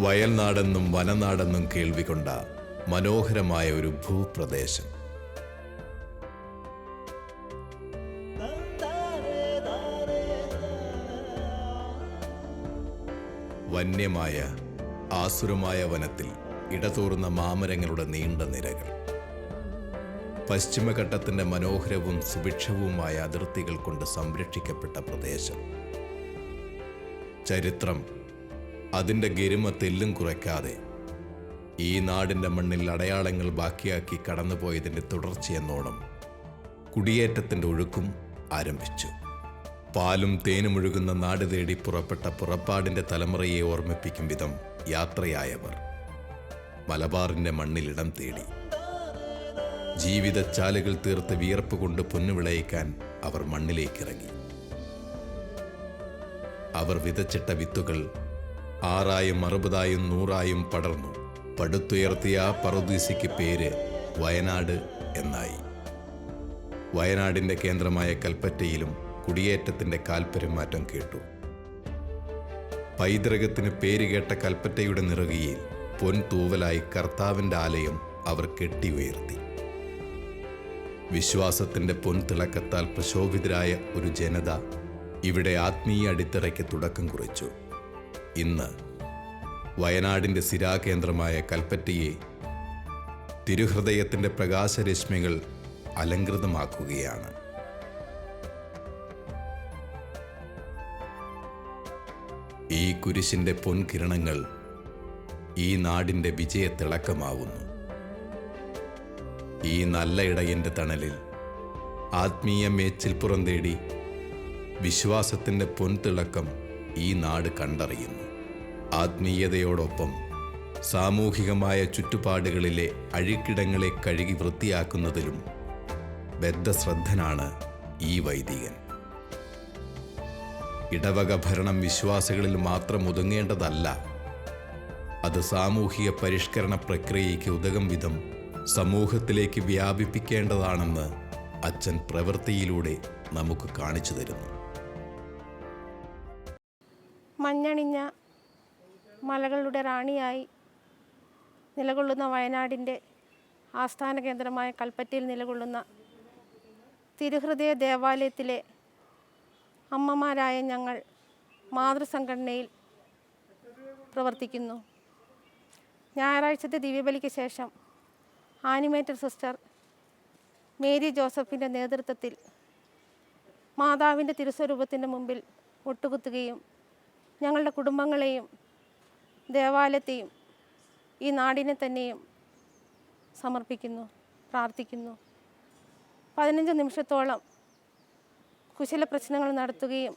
വയൽനാടെന്നും വനനാടെന്നും കേൾവി കൊണ്ട മനോഹരമായ ഒരു ഭൂപ്രദേശം. വന്യമായ ആസുരമായ വനത്തിൽ ഇടതൂർന്ന മാമരങ്ങളുടെ നീണ്ട നിരകൾ. പശ്ചിമഘട്ടത്തിന്റെ മനോഹരവും സുഭിക്ഷവുമായ അതിർത്തികൾ കൊണ്ട് സംരക്ഷിക്കപ്പെട്ട പ്രദേശം. ചരിത്രം അതിൻ്റെ ഗരിമ തെല്ലും കുറയ്ക്കാതെ ഈ നാടിൻ്റെ മണ്ണിൽ അടയാളങ്ങൾ ബാക്കിയാക്കി കടന്നുപോയതിൻ്റെ തുടർച്ചയെന്നോണം കുടിയേറ്റത്തിൻ്റെ ഒഴുക്കും ആരംഭിച്ചു. പാലും തേനുമൊഴുകുന്ന നാട് തേടി പുറപ്പെട്ട പുറപ്പാടിൻ്റെ തലമുറയെ ഓർമ്മിപ്പിക്കും വിധം യാത്രയായവർ മലബാറിൻ്റെ മണ്ണിലിടം തേടി. ജീവിതച്ചാലുകൾ തീർത്ത് വിയർപ്പ് കൊണ്ട് പൊന്നുവിളയിക്കാൻ അവർ മണ്ണിലേക്കിറങ്ങി. അവർ വിതച്ചിട്ട വിത്തുകൾ 6ആയും 60ആയും 100ആയും പടർന്നു. പടുത്തുയർത്തിയ ആ പറുദീസയ്ക്ക് പേര് വയനാട് എന്നായി. വയനാടിൻ്റെ കേന്ദ്രമായ കൽപ്പറ്റയിലും കുടിയേറ്റത്തിൻ്റെ കാൽപെരുമാറ്റം കേട്ടു. പൈതൃകത്തിന് പേരുകേട്ട കൽപ്പറ്റയുടെ നിറകിയിൽ പൊൻതൂവലായി കർത്താവിൻ്റെ ആലയം അവർ കെട്ടി ഉയർത്തി. വിശ്വാസത്തിൻ്റെ പൊൻതിളക്കത്താൽ പ്രശോഭിതരായ ഒരു ജനത ഇവിടെ ആത്മീയ അടിത്തറയ്ക്ക് തുടക്കം കുറിച്ചു. ഇന്ന് വയനാടിൻ്റെ സിരാകേന്ദ്രമായ കൽപ്പറ്റയെ തിരുഹൃദയത്തിൻ്റെ പ്രകാശരശ്മികൾ അലങ്കൃതമാക്കുകയാണ്. ഈ കുരിശിൻ്റെ പൊൻകിരണങ്ങൾ ഈ നാടിൻ്റെ വിജയത്തിളക്കമാവുന്നു. ഈ നല്ല ഇടയൻ്റെ തണലിൽ ആത്മീയ മേച്ചിൽപ്പുറം തേടി വിശ്വാസത്തിൻ്റെ പൊൻതിളക്കം ഈ നാട് കണ്ടറിയുന്നു. ആത്മീയതയോടൊപ്പം സാമൂഹികമായ ചുറ്റുപാടുകളിലെ അഴുക്കിടങ്ങളെ കഴുകി വൃത്തിയാക്കുന്നതിലും ബദ്ധശ്രദ്ധനാണ് ഈ വൈദികൻ. ഇടവക ഭരണം വിശ്വാസികളിൽ മാത്രം ഒതുങ്ങേണ്ടതല്ല, അത് സാമൂഹിക പരിഷ്കരണ പ്രക്രിയയ്ക്ക് ഉതകും വിധം സമൂഹത്തിലേക്ക് വ്യാപിപ്പിക്കേണ്ടതാണെന്ന് അച്ഛൻ പ്രവൃത്തിയിലൂടെ നമുക്ക് കാണിച്ചു തരുന്നു. മഞ്ഞണിഞ്ഞ മലകളുടെ റാണിയായി നിലകൊള്ളുന്ന വയനാടിൻ്റെ ആസ്ഥാന കേന്ദ്രമായ കൽപ്പറ്റയിൽ നിലകൊള്ളുന്ന തിരുഹൃദയ ദേവാലയത്തിലെ അമ്മമാരായ ഞങ്ങൾ മാതൃസംഘടനയിൽ പ്രവർത്തിക്കുന്നു. ഞായറാഴ്ചത്തെ ദിവ്യബലിക്ക് ശേഷം ആനിമേറ്റർ സിസ്റ്റർ മേരി ജോസഫിൻ്റെ നേതൃത്വത്തിൽ മാതാവിൻ്റെ തിരുസ്വരൂപത്തിൻ്റെ മുമ്പിൽ മുട്ടുകുത്തുകയും ഞങ്ങളുടെ കുടുംബങ്ങളെയും ദേവാലയത്തെയും ഈ നാടിനെ തന്നെയും സമർപ്പിക്കുന്നു, പ്രാർത്ഥിക്കുന്നു. 15 നിമിഷത്തോളം കുശല പ്രശ്നങ്ങൾ നടത്തുകയും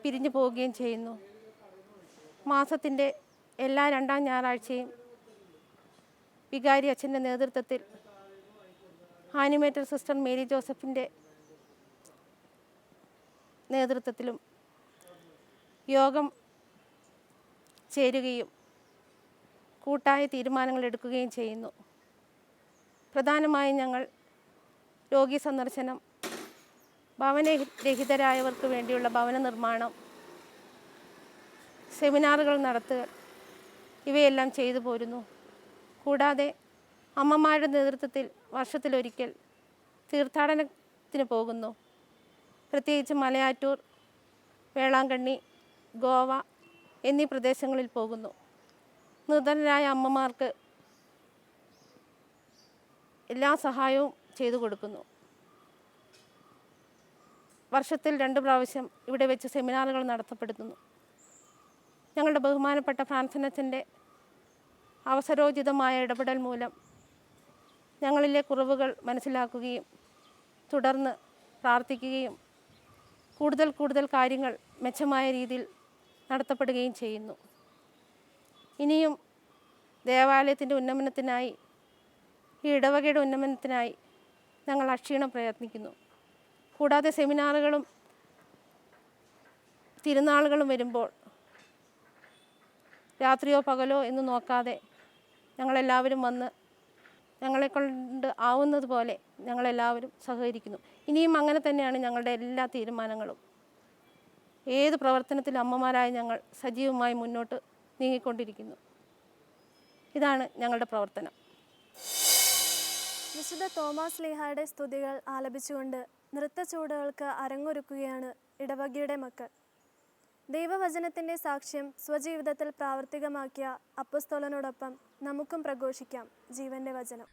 പിരിഞ്ഞു പോവുകയും ചെയ്യുന്നു. മാസത്തിൻ്റെ എല്ലാ 2ാം ഞായറാഴ്ചയും വികാരി അച്ഛൻ്റെ നേതൃത്വത്തിൽ ആനിമേറ്റർ സിസ്റ്റർ മേരി ജോസഫിൻ്റെ നേതൃത്വത്തിലും യോഗം ചേരുകയും കൂട്ടായ തീരുമാനങ്ങൾ എടുക്കുകയും ചെയ്യുന്നു. പ്രധാനമായും ഞങ്ങൾ രോഗി സന്ദർശനം, ഭവനരഹിതരായവർക്ക് വേണ്ടിയുള്ള ഭവന നിർമ്മാണം, സെമിനാറുകൾ നടത്തുക, ഇവയെല്ലാം ചെയ്തു പോരുന്നു. കൂടാതെ അമ്മമാരുടെ നേതൃത്വത്തിൽ വർഷത്തിലൊരിക്കൽ തീർത്ഥാടനത്തിന് പോകുന്നു. പ്രത്യേകിച്ച് മലയാറ്റൂർ, വേളാങ്കണ്ണി, ഗോവ എന്നീ പ്രദേശങ്ങളിൽ പോകുന്നു. നിർധനരായ അമ്മമാർക്ക് എല്ലാ സഹായവും ചെയ്തു കൊടുക്കുന്നു. വർഷത്തിൽ 2 പ്രാവശ്യം ഇവിടെ വെച്ച് സെമിനാറുകൾ നടത്തപ്പെടുന്നു. ഞങ്ങളുടെ ബഹുമാനപ്പെട്ട ഫ്രാൻസിനച്ഛൻ്റെ അവസരോചിതമായ ഇടപെടൽ മൂലം ഞങ്ങളിലെ കുറവുകൾ മനസ്സിലാക്കുകയും തുടർന്ന് പ്രാർത്ഥിക്കുകയും കൂടുതൽ കാര്യങ്ങൾ മെച്ചമായ രീതിയിൽ നടത്തപ്പെടുകയും ചെയ്യുന്നു. ഇനിയും ദേവാലയത്തിൻ്റെ ഉന്നമനത്തിനായി, ഈ ഇടവകയുടെ ഉന്നമനത്തിനായി ഞങ്ങൾ അക്ഷീണം പ്രയത്നിക്കുന്നു. കൂടാതെ സെമിനാറുകളും തിരുനാളുകളും വരുമ്പോൾ രാത്രിയോ പകലോ എന്ന് നോക്കാതെ ഞങ്ങളെല്ലാവരും വന്ന് ഞങ്ങളെക്കൊണ്ട് ആവുന്നത് പോലെ ഞങ്ങളെല്ലാവരും സഹകരിക്കുന്നു. ഇനിയും അങ്ങനെ തന്നെയാണ് ഞങ്ങളുടെ എല്ലാ തീരുമാനങ്ങളും. ഏത് പ്രവർത്തനത്തിലും അമ്മമാരായ ഞങ്ങൾ സജീവമായി മുന്നോട്ട് നീങ്ങിക്കൊണ്ടിരിക്കുന്നു. ഇതാണ് ഞങ്ങളുടെ പ്രവർത്തനം. വിശുദ്ധ തോമാസ് ശ്ലീഹായുടെ സ്തുതികൾ ആലപിച്ചുകൊണ്ട് നൃത്തച്ചൂടുകൾക്ക് അരങ്ങൊരുക്കുകയാണ് ഇടവകയുടെ മക്കൾ. ദൈവവചനത്തിൻ്റെ സാക്ഷ്യം സ്വജീവിതത്തിൽ പ്രാവർത്തികമാക്കിയ അപ്പസ്തോലനോടൊപ്പം നമുക്കും പ്രഘോഷിക്കാം ജീവന്റെ വചനം.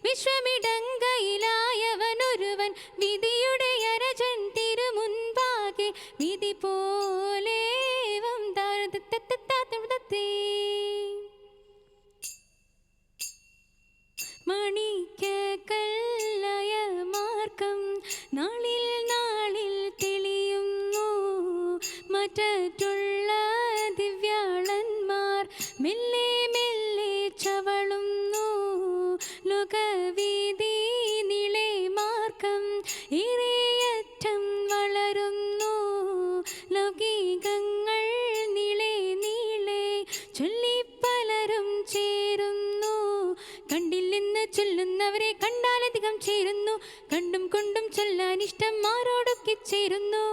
വിശ്വമിടങ്കയിലായവനൊരുവൻ വിധിയുടെ അരജൻ തിരുമുൻപാകെ വിധി പോലേവം താഴ്ത്തി മെല്ലെ മെല്ലെ ചവളുന്നു ലോകവീതി നീളെ മാർഗം ഏറെയറ്റം വളരുന്നു ലൗകികങ്ങൾ നീളെ നീളെ ചൊല്ലിപ്പലരും ചേരുന്നു കണ്ടില്ലെന്ന് ചൊല്ലുന്നവരെ കണ്ടാലധികം ചേരുന്നു കണ്ടും കൊണ്ടും ചൊല്ലാൻ ഇഷ്ടം മാറോടൊക്കെ ചേരുന്നു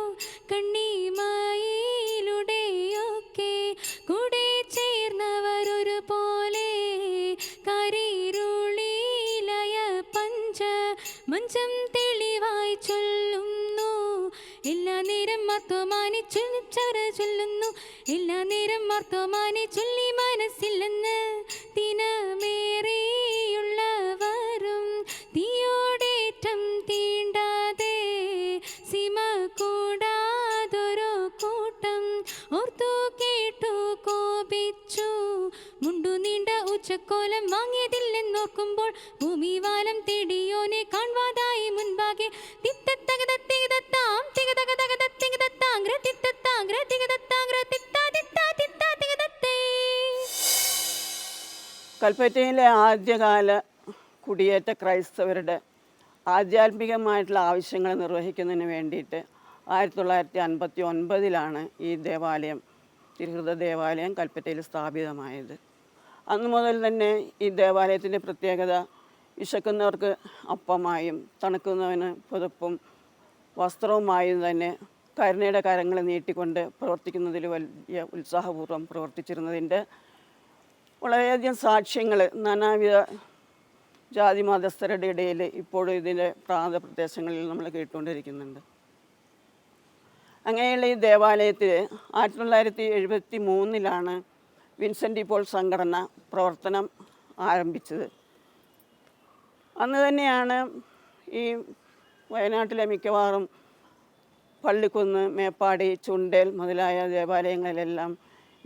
കണ്ണിമായിലൂടെയൊക്കെ കൂടെ ചേർന്നവരൊരു പോലെ കാരീരുളിലയ പഞ്ച മഞ്ചം തെളിവായി ചൊല്ലുന്നു എല്ലാ നേരം മാർത്തോമാനെ ചൊല്ലുന്നു എല്ലാ നേരം മാർത്തോമാനെ ചൊല്ലി മനസ്സില്ലെന്ന് ദിനമേറെയുള്ളവരും തീയോടേറ്റം തീണ്ടാതെ സീമ കൂടാതൊരു കൂട്ടം ഓർത്തു കേട്ടു കോപിച്ചു മുണ്ടു നീണ്ട ഉച്ചക്കോലം വാങ്ങിയതില്ലെന്നോർക്കുമ്പോൾ ഭൂമിവാലം തേടിയോനെ കാണാതായി മുൻപാകെ തിത്തത്തകതത്തികതത്താം തികതകതകതത്തികതത്താംഗ്ര തിത്തത്താംഗ്ര തികതത്താംഗ്ര തിത്താ തിത്താ തിത്താ തികതത്തേ. കൽപ്പറ്റയിലെ ആദ്യകാല കുടിയേറ്റ ക്രൈസ്തവരുടെ ആധ്യാത്മികമായിട്ടുള്ള ആവശ്യങ്ങൾ നിർവഹിക്കുന്നതിന് വേണ്ടിയിട്ട് 1959 ഈ ദേവാലയം തിരുഹൃദയ ദേവാലയം കൽപ്പറ്റയിൽ സ്ഥാപിതമായത്. അന്നു മുതൽ തന്നെ ഈ ദേവാലയത്തിൻ്റെ പ്രത്യേകത വിശക്കുന്നവർക്ക് അപ്പമായും തണുക്കുന്നവന് പുതപ്പും വസ്ത്രവുമായും തന്നെ കരുണയുടെ കരങ്ങൾ നീട്ടിക്കൊണ്ട് പ്രവർത്തിക്കുന്നതിൽ വലിയ ഉത്സാഹപൂർവ്വം പ്രവർത്തിച്ചിരുന്നതിൻ്റെ വളരെയധികം സാക്ഷ്യങ്ങൾ നാനാവിധ ജാതി മതസ്ഥരുടെ ഇടയിൽ ഇപ്പോഴും ഇതിൻ്റെ പ്രാന്തപ്രദേശങ്ങളിൽ നമ്മൾ കേട്ടുകൊണ്ടിരിക്കുന്നുണ്ട്. അങ്ങനെയുള്ള ഈ ദേവാലയത്തിൽ 1973 വിൻസെൻ്റ് പോൾ സംഘടന പ്രവർത്തനം ആരംഭിച്ചത്. അന്ന് തന്നെയാണ് ഈ വയനാട്ടിലെ മിക്കവാറും പള്ളിക്കുന്ന്, മേപ്പാടി, ചുണ്ടേൽ മുതലായ ദേവാലയങ്ങളിലെല്ലാം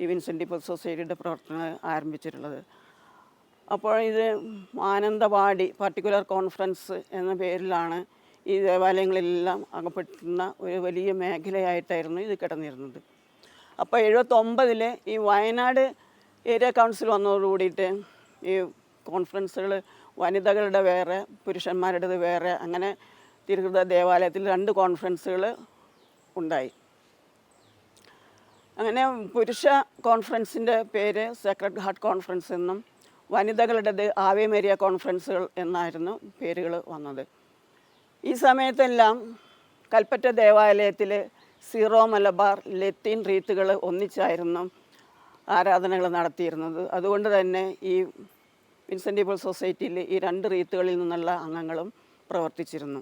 ഈ വിൻസെൻ്റ് പോൾ സൊസൈറ്റിയുടെ പ്രവർത്തനം ആരംഭിച്ചിട്ടുള്ളത്. അപ്പോൾ ഇത് മാനന്തവാടി പർട്ടിക്കുലർ കോൺഫറൻസ് എന്ന പേരിലാണ് ഈ ദേവാലയങ്ങളിലെല്ലാം അകപ്പെട്ടിരുന്ന ഒരു വലിയ മേഖലയായിട്ടായിരുന്നു ഇത് കിടന്നിരുന്നത്. അപ്പോൾ 79 ഈ വയനാട് ഏരിയ കൗൺസിൽ വന്നതോടുകൂടിയിട്ട് ഈ കോൺഫറൻസുകൾ വനിതകളുടെ വേറെ പുരുഷന്മാരുടേത് വേറെ അങ്ങനെ തിരുഹൃദയ ദേവാലയത്തിൽ 2 കോൺഫറൻസുകൾ ഉണ്ടായി. അങ്ങനെ പുരുഷ കോൺഫറൻസിൻ്റെ പേര് സേക്രഡ് ഹാർട്ട് കോൺഫറൻസ് എന്നും വനിതകളുടേത് ആവേ മേരിയ കോൺഫറൻസുകൾ എന്നായിരുന്നു പേരുകൾ വന്നത്. ഈ സമയത്തെല്ലാം കൽപ്പറ്റ ദേവാലയത്തിൽ സീറോ മലബാർ ലത്തീൻ റീത്തുകൾ ഒന്നിച്ചായിരുന്നു ആരാധനകൾ നടത്തിയിരുന്നത്. അതുകൊണ്ട് തന്നെ ഈ വിൻസെൻ്റ് പോൾ സൊസൈറ്റിയിൽ ഈ 2 റീത്തുകളിൽ നിന്നുള്ള അംഗങ്ങളും പ്രവർത്തിച്ചിരുന്നു.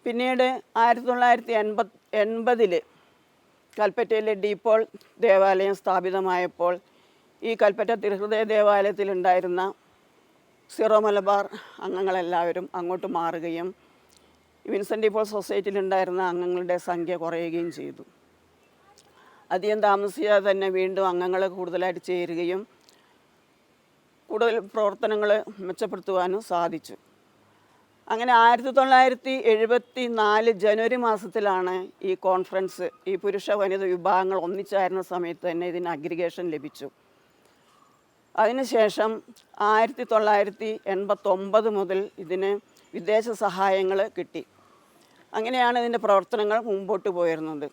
പിന്നീട് 1980 കൽപ്പറ്റയിലെ ഡീപോൾ ദേവാലയം സ്ഥാപിതമായപ്പോൾ ഈ കൽപ്പറ്റ തിരുഹൃദയ ദേവാലയത്തിലുണ്ടായിരുന്ന സീറോ മലബാർ അംഗങ്ങളെല്ലാവരും അങ്ങോട്ട് മാറുകയും വിൻസെൻ്റ് പോൾ സൊസൈറ്റിയിലുണ്ടായിരുന്ന അംഗങ്ങളുടെ സംഖ്യ കുറയുകയും ചെയ്തു. അധികം താമസിയാതെ തന്നെ വീണ്ടും അംഗങ്ങൾ കൂടുതലായിട്ട് ചേരുകയും കൂടുതൽ പ്രവർത്തനങ്ങൾ മെച്ചപ്പെടുത്തുവാനും സാധിച്ചു. അങ്ങനെ 1974 ജനുവരി മാസത്തിലാണ് ഈ കോൺഫറൻസ് ഈ പുരുഷ വനിത വിഭാഗങ്ങൾ ഒന്നിച്ചായിരുന്ന സമയത്ത് തന്നെ ഇതിന് അഗ്രിഗേഷൻ ലഭിച്ചു. അതിനുശേഷം 1989 മുതൽ ഇതിന് വിദേശ സഹായങ്ങൾ കിട്ടി. അങ്ങനെയാണ് ഇതിൻ്റെ പ്രവർത്തനങ്ങൾ മുമ്പോട്ട് പോയിരുന്നത്.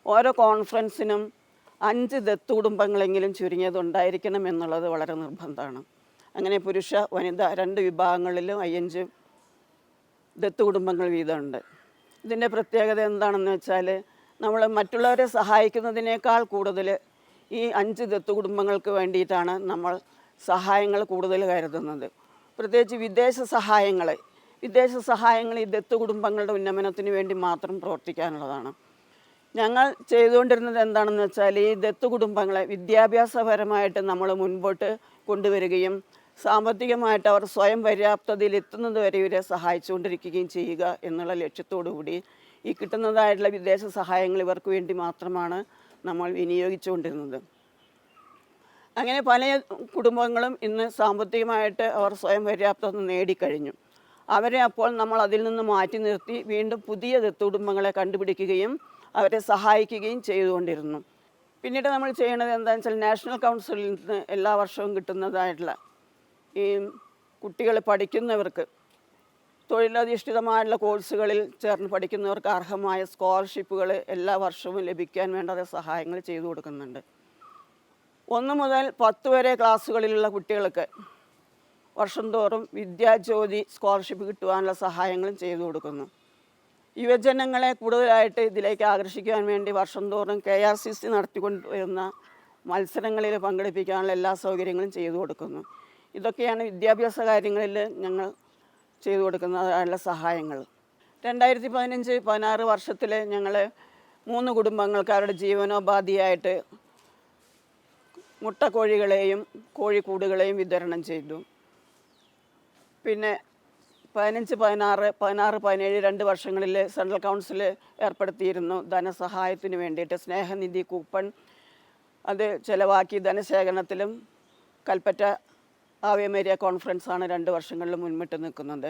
ഓരോ കോൺഫറൻസിനും 5 ദത്ത് കുടുംബങ്ങളെങ്കിലും ചുരുങ്ങിയത് ഉണ്ടായിരിക്കണം എന്നുള്ളത് വളരെ നിർബന്ധമാണ്. അങ്ങനെ പുരുഷ വനിത 2 വിഭാഗങ്ങളിലും 5 ദത്ത് കുടുംബങ്ങൾ വീതമുണ്ട്. ഇതിൻ്റെ പ്രത്യേകത എന്താണെന്ന് വെച്ചാൽ നമ്മൾ മറ്റുള്ളവരെ സഹായിക്കുന്നതിനേക്കാൾ കൂടുതൽ ഈ 5 ദത്ത് കുടുംബങ്ങൾക്ക് വേണ്ടിയിട്ടാണ് നമ്മൾ സഹായങ്ങൾ കൂടുതൽ കരുതുന്നത്. പ്രത്യേകിച്ച് വിദേശ സഹായങ്ങൾ ഈ ദത്ത് കുടുംബങ്ങളുടെ ഉന്നമനത്തിന് വേണ്ടി മാത്രം പ്രവർത്തിക്കാനുള്ളതാണ്. ഞങ്ങൾ ചെയ്തുകൊണ്ടിരുന്നത് എന്താണെന്ന് വെച്ചാൽ ഈ ദത്ത് കുടുംബങ്ങളെ വിദ്യാഭ്യാസപരമായിട്ട് നമ്മൾ മുൻപോട്ട് കൊണ്ടുവരികയും സാമ്പത്തികമായിട്ട് അവർ സ്വയം പര്യാപ്തതയിൽ എത്തുന്നത് വരെ ഇവരെ സഹായിച്ചുകൊണ്ടിരിക്കുകയും ചെയ്യുക എന്നുള്ള ലക്ഷ്യത്തോടു കൂടി ഈ കിട്ടുന്നതായിട്ടുള്ള വിദേശ സഹായങ്ങൾ ഇവർക്ക് വേണ്ടി മാത്രമാണ് നമ്മൾ വിനിയോഗിച്ചുകൊണ്ടിരുന്നത്. അങ്ങനെ പല കുടുംബങ്ങളും ഇന്ന് സാമ്പത്തികമായിട്ട് അവർ സ്വയം പര്യാപ്തത നേടിക്കഴിഞ്ഞു. അവരെ അപ്പോൾ നമ്മൾ അതിൽ നിന്ന് മാറ്റി നിർത്തി വീണ്ടും പുതിയ ദത്ത് കുടുംബങ്ങളെ കണ്ടുപിടിക്കുകയും അവരെ സഹായിക്കുകയും ചെയ്തുകൊണ്ടിരുന്നു. പിന്നീട് നമ്മൾ ചെയ്യണത് എന്താണെന്ന് വെച്ചാൽ നാഷണൽ കൗൺസിലിൽ നിന്ന് എല്ലാ വർഷവും കിട്ടുന്നതായിട്ടുള്ള ഈ കുട്ടികൾ പഠിക്കുന്നവർക്ക് തൊഴിലധിഷ്ഠിതമായുള്ള കോഴ്സുകളിൽ ചേർന്ന് പഠിക്കുന്നവർക്ക് അർഹമായ സ്കോളർഷിപ്പുകൾ എല്ലാ വർഷവും ലഭിക്കാൻ വേണ്ട സഹായങ്ങൾ ചെയ്തു കൊടുക്കുന്നുണ്ട്. 1 മുതൽ 10 വരെ ക്ലാസ്സുകളിലുള്ള കുട്ടികൾക്ക് വർഷം തോറും വിദ്യാജ്യോതി സ്കോളർഷിപ്പ് കിട്ടുവാനുള്ള സഹായങ്ങളും ചെയ്തു കൊടുക്കുന്നു. യുവജനങ്ങളെ കൂടുതലായിട്ട് ഇതിലേക്ക് ആകർഷിക്കുവാൻ വേണ്ടി വർഷം തോറും KRCC നടത്തിക്കൊണ്ടുവരുന്ന മത്സരങ്ങളിൽ പങ്കെടുപ്പിക്കാനുള്ള എല്ലാ സൗകര്യങ്ങളും ചെയ്തു കൊടുക്കുന്നു. ഇതൊക്കെയാണ് വിദ്യാഭ്യാസ കാര്യങ്ങളിൽ ഞങ്ങൾ ചെയ്തു കൊടുക്കുന്നതായുള്ള സഹായങ്ങൾ. 2015-16 വർഷത്തിൽ ഞങ്ങൾ 3 കുടുംബങ്ങൾക്ക് അവരുടെ ജീവനോപാധിയായിട്ട് മുട്ടക്കോഴികളെയും കോഴിക്കൂടുകളെയും വിതരണം ചെയ്തു. പിന്നെ 15-16-17 2 വർഷങ്ങളിൽ സെൻട്രൽ കൗൺസിൽ ഏർപ്പെടുത്തിയിരുന്നു ധനസഹായത്തിന് വേണ്ടിയിട്ട് സ്നേഹനിധി കൂപ്പൺ. അത് ചിലവാക്കി ധനശേഖരണത്തിലും കൽപ്പറ്റ ആവേ മേരിയ കോൺഫറൻസാണ് 2 വർഷങ്ങളിൽ മുൻപിട്ട് നിൽക്കുന്നത്.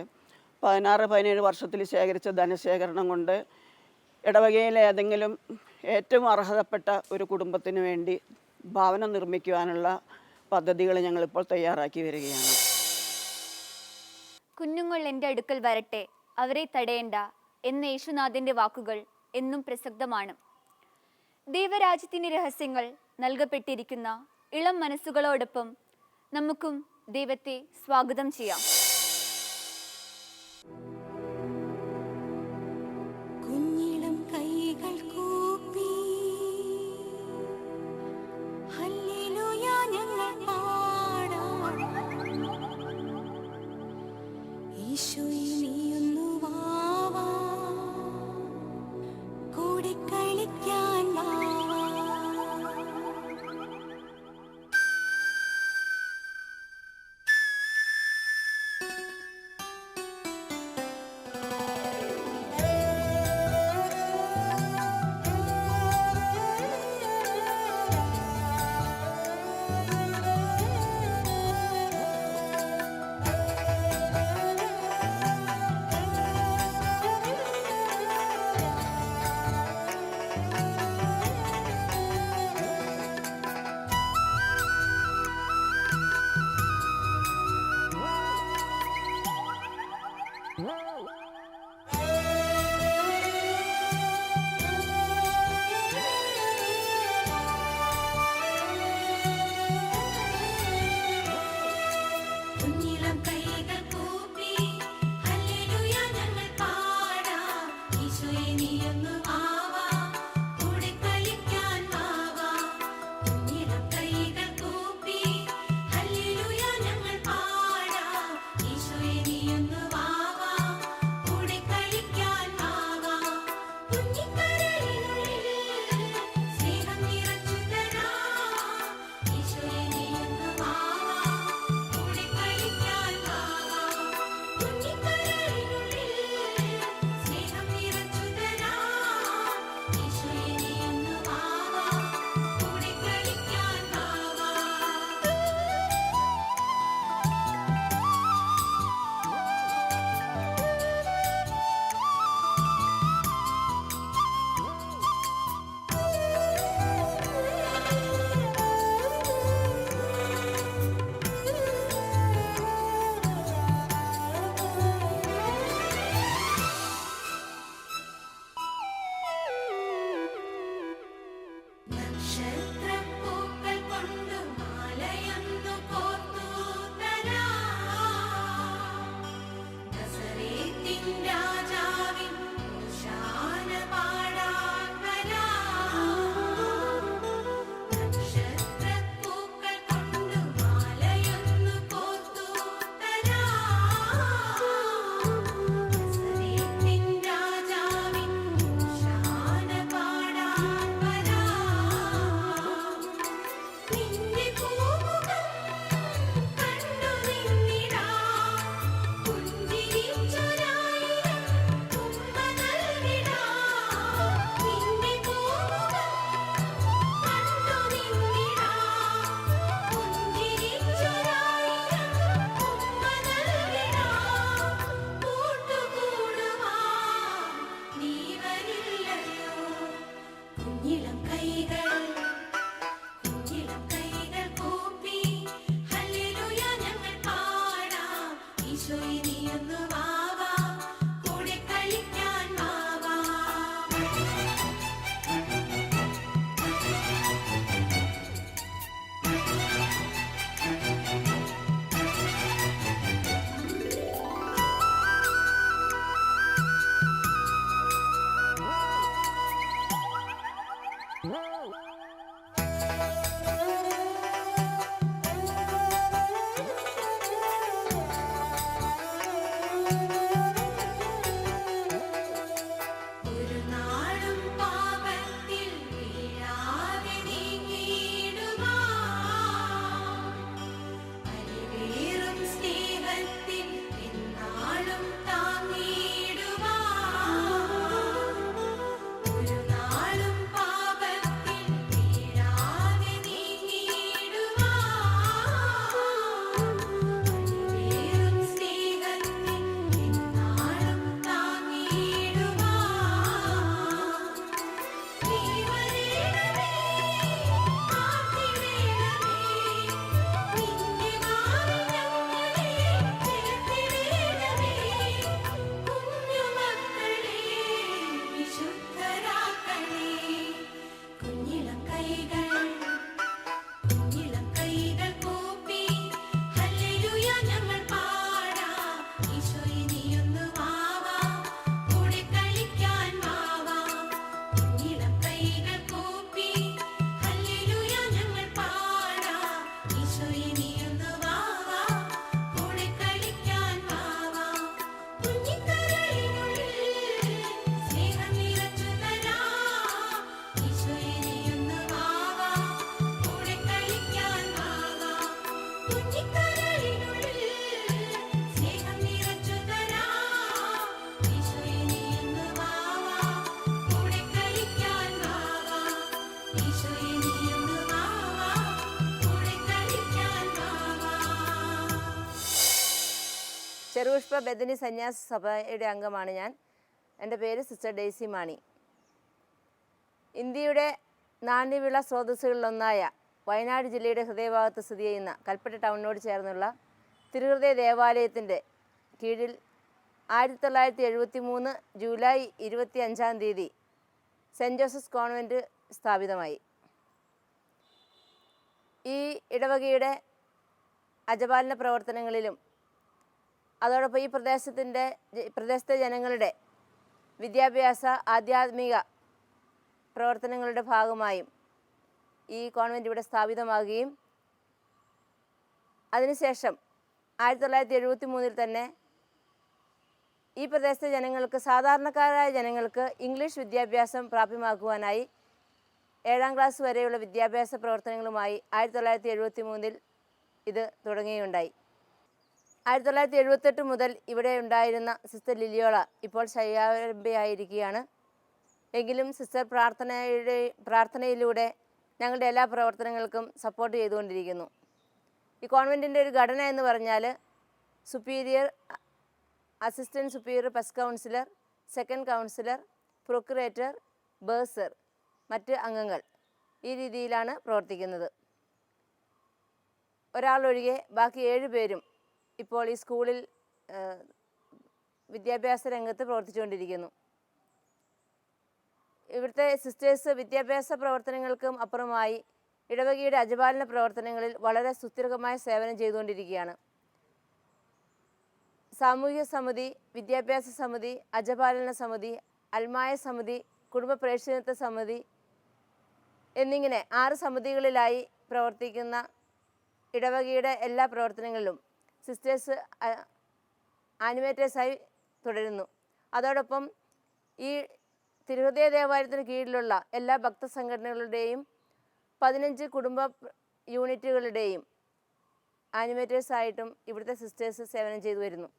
16-17 വർഷത്തിൽ ശേഖരിച്ച ധനശേഖരണം കൊണ്ട് ഇടവകയിലെ ഏതെങ്കിലും ഏറ്റവും അർഹതപ്പെട്ട ഒരു കുടുംബത്തിന് വേണ്ടി ഭവനം നിർമ്മിക്കുവാനുള്ള പദ്ധതികൾ ഞങ്ങളിപ്പോൾ തയ്യാറാക്കി വരികയാണ്. കുഞ്ഞുങ്ങൾ എൻ്റെ അടുക്കൽ വരട്ടെ, അവരെ തടയേണ്ട എന്ന യേശുനാഥൻ്റെ വാക്കുകൾ എന്നും പ്രസക്തമാണ്. ദൈവരാജ്യത്തിൻ്റെ രഹസ്യങ്ങൾ നൽകപ്പെട്ടിരിക്കുന്ന ഇളം മനസ്സുകളോടൊപ്പം നമുക്കും ദൈവത്തെ സ്വാഗതം ചെയ്യാം. കുഞ്ഞിളം കൈകൾ കൂപ്പി ഹല്ലേലൂയ ഞങ്ങൾ പാടാം. ഈശോയെ നീയൊന്നു വാവാ, കൂടെ കളിക്കാൻ വാവാ. ചെറുപുഷ്പ ബദനി സന്യാസ സഭയുടെ അംഗമാണ് ഞാൻ. എൻ്റെ പേര് സിസ്റ്റർ ഡെയ്സി മാണി. ഇന്ത്യയുടെ നാണ്യവിള സ്രോതസ്സുകളിലൊന്നായ വയനാട് ജില്ലയുടെ ഹൃദയഭാഗത്ത് സ്ഥിതി ചെയ്യുന്ന കൽപ്പറ്റ ടൗണിനോട് ചേർന്നുള്ള തിരുഹൃദയ ദേവാലയത്തിൻ്റെ കീഴിൽ 1973 ജൂലൈ 25 സെൻറ്റ് ജോസഫ്സ് കോൺവെൻറ്റ് സ്ഥാപിതമായി. ഈ ഇടവകയുടെ അജപാലന പ്രവർത്തനങ്ങളിലും അതോടൊപ്പം ഈ പ്രദേശത്തെ ജനങ്ങളുടെ വിദ്യാഭ്യാസ ആധ്യാത്മിക പ്രവർത്തനങ്ങളുടെ ഭാഗമായും ഈ കോൺവെൻറ്റ് ഇവിടെ സ്ഥാപിതമാകുകയും അതിനുശേഷം 1973 തന്നെ ഈ പ്രദേശത്തെ ജനങ്ങൾക്ക്, സാധാരണക്കാരായ ജനങ്ങൾക്ക് ഇംഗ്ലീഷ് വിദ്യാഭ്യാസം പ്രാപ്യമാക്കുവാനായി 7ാം ക്ലാസ് വരെയുള്ള വിദ്യാഭ്യാസ പ്രവർത്തനങ്ങളുമായി 1973 ഇത് തുടങ്ങുകയുണ്ടായി. 1978 മുതൽ ഇവിടെ ഉണ്ടായിരുന്ന സിസ്റ്റർ ലിലിയോള ഇപ്പോൾ ശയ്യാരംഭയായിരിക്കുകയാണ്. എങ്കിലും സിസ്റ്റർ പ്രാർത്ഥനയിലൂടെ ഞങ്ങളുടെ എല്ലാ പ്രവർത്തനങ്ങൾക്കും സപ്പോർട്ട് ചെയ്തുകൊണ്ടിരിക്കുന്നു. ഈ കോൺവെൻറ്റിൻ്റെ ഒരു ഘടന എന്ന് പറഞ്ഞാൽ superior, assistant superior first councillor, second councillor, procurator, bursar, മറ്റ് അംഗങ്ങൾ, ഈ രീതിയിലാണ് പ്രവർത്തിക്കുന്നത്. ഒരാളൊഴികെ ബാക്കി 7 പേരും ഇപ്പോൾ ഈ സ്കൂളിൽ വിദ്യാഭ്യാസ രംഗത്ത് പ്രവർത്തിച്ചുകൊണ്ടിരിക്കുന്നു. ഇവിടുത്തെ സിസ്റ്റേഴ്സ് വിദ്യാഭ്യാസ പ്രവർത്തനങ്ങൾക്കും അപ്പുറമായി ഇടവകയുടെ അജപാലന പ്രവർത്തനങ്ങളിൽ വളരെ സുസ്ഥിരമായ സേവനം ചെയ്തുകൊണ്ടിരിക്കുകയാണ്. സാമൂഹ്യ സമിതി, വിദ്യാഭ്യാസ സമിതി, അജപാലന സമിതി, അൽമായ സമിതി, കുടുംബ പ്രേക്ഷിതത്വ സമിതി എന്നിങ്ങനെ 6 സമിതികളിലായി പ്രവർത്തിക്കുന്ന ഇടവകയുടെ എല്ലാ പ്രവർത്തനങ്ങളിലും സിസ്റ്റേഴ്സ് ആനിമേറ്റേഴ്സായി തുടരുന്നു. അതോടൊപ്പം ഈ തിരുഹൃദയ ദേവാലയത്തിന് കീഴിലുള്ള എല്ലാ ഭക്തസംഘടനകളുടെയും 15 കുടുംബ യൂണിറ്റുകളുടെയും ആനിമേറ്റേഴ്സായിട്ടും ഇവിടുത്തെ സിസ്റ്റേഴ്സ് സേവനം ചെയ്തു വരുന്നു.